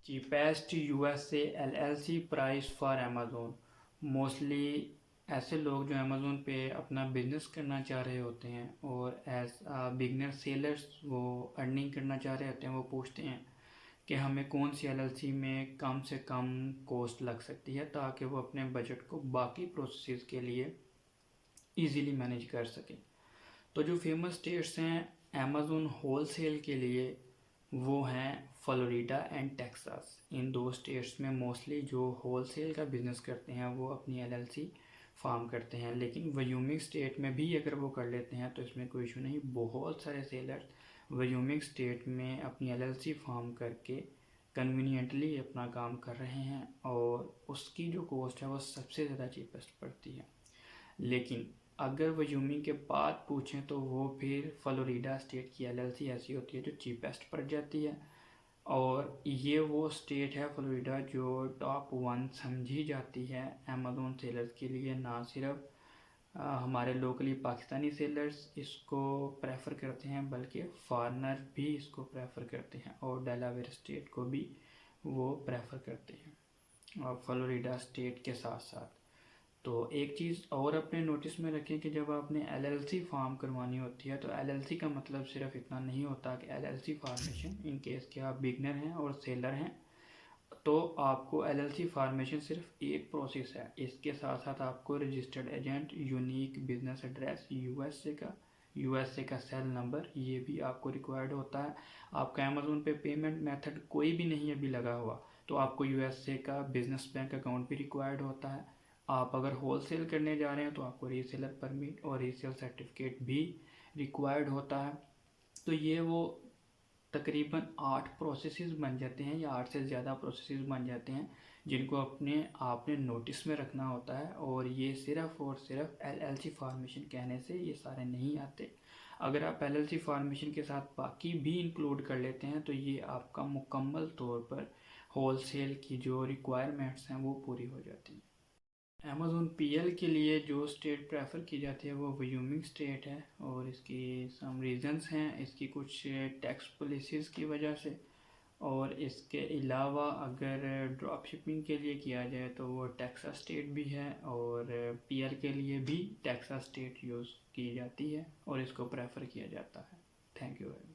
Cheapest USA LLC price for Amazon. Mostly ऐसे लोग जो अमेज़ोन पे अपना बिजनेस करना चाह रहे होते हैं और एज बिगनर सेलर्स वो अर्निंग करना चाह रहे होते हैं, वो पूछते हैं कि हमें कौन सी एलएलसी में कम से कम कॉस्ट लग सकती है ताकि वो अपने बजट को बाकी प्रोसेस के लिए इजीली मैनेज कर सकें। तो जो फेमस स्टेट्स हैं अमेज़ोन होलसेल के लिए वो हैं फ्लोरिडा एंड टेक्सास। इन दो स्टेट्स में मोस्टली जो होलसेल का बिज़नेस करते हैं वो अपनी एलएलसी फार्म करते हैं, लेकिन व्यूमिंग स्टेट में भी अगर वो कर लेते हैं तो इसमें कोई इशू नहीं। बहुत सारे सेलर्स व्यूमिंग स्टेट में अपनी एलएलसी फार्म करके कन्वीनियंटली अपना काम कर रहे हैं और उसकी जो कॉस्ट है वो सबसे ज़्यादा चीपेस्ट पड़ती है। लेकिन अगर व्यूमिंग के बाद पूछें तो वो फिर फ्लोरिडा स्टेट की एलएलसी ऐसी होती है जो चीपेस्ट पड़ जाती है। और ये वो स्टेट है फ्लोरिडा जो टॉप 1 समझी जाती है अमेज़ोन सेलर्स के लिए। ना सिर्फ हमारे लोकली पाकिस्तानी सेलर्स इसको प्रेफर करते हैं बल्कि फॉरेनर भी इसको प्रेफर करते हैं और डेलावेयर स्टेट को भी वो प्रेफर करते हैं और फ्लोरिडा स्टेट के साथ साथ। तो एक चीज़ और अपने नोटिस में रखें कि जब आपने एलएलसी फार्म करवानी होती है तो एलएलसी का मतलब सिर्फ इतना नहीं होता कि एलएलसी फार्मेशन, इन केस के आप बिगनर हैं और सेलर हैं तो आपको एलएलसी फार्मेशन सिर्फ एक प्रोसेस है। इसके साथ साथ आपको registered agent, unique business address, USA का सेल नंबर, ये भी आपको रिक्वायर्ड होता है। आपका अमेज़ोन पे पेमेंट मेथड कोई भी नहीं अभी लगा हुआ तो आपको यूएसए का बिजनेस बैंक अकाउंट भी रिक्वायर्ड होता है। आप अगर होलसेल करने जा रहे हैं तो आपको रीसेलर परमिट और रीसेल सर्टिफिकेट भी रिक्वायर्ड होता है। तो ये वो तकरीबन 8 प्रोसेसेस बन जाते हैं या 8 से ज़्यादा प्रोसेसेस बन जाते हैं जिनको आपने नोटिस में रखना होता है। और ये सिर्फ और सिर्फ एलएलसी फार्मेशन कहने से ये सारे नहीं आते। अगर आप एलएलसी फार्मेशन के साथ बाकी भी इंक्लूड कर लेते हैं तो ये आपका मुकम्मल तौर पर होलसेल की जो रिक्वायरमेंट्स हैं वो पूरी हो जाती हैं। अमेज़ोन पीएल के लिए जो स्टेट प्रेफर की जाती है वो व्यूमिंग स्टेट है और इसकी सम रीज़न्स हैं। इसकी कुछ टैक्स पॉलिसीज़ की वजह से और इसके अलावा अगर ड्रॉप शिपिंग के लिए किया जाए तो वो टेक्सास स्टेट भी है और पीएल के लिए भी टेक्सास स्टेट यूज़ की जाती है और इसको प्रेफर किया जाता है। Thank you very much.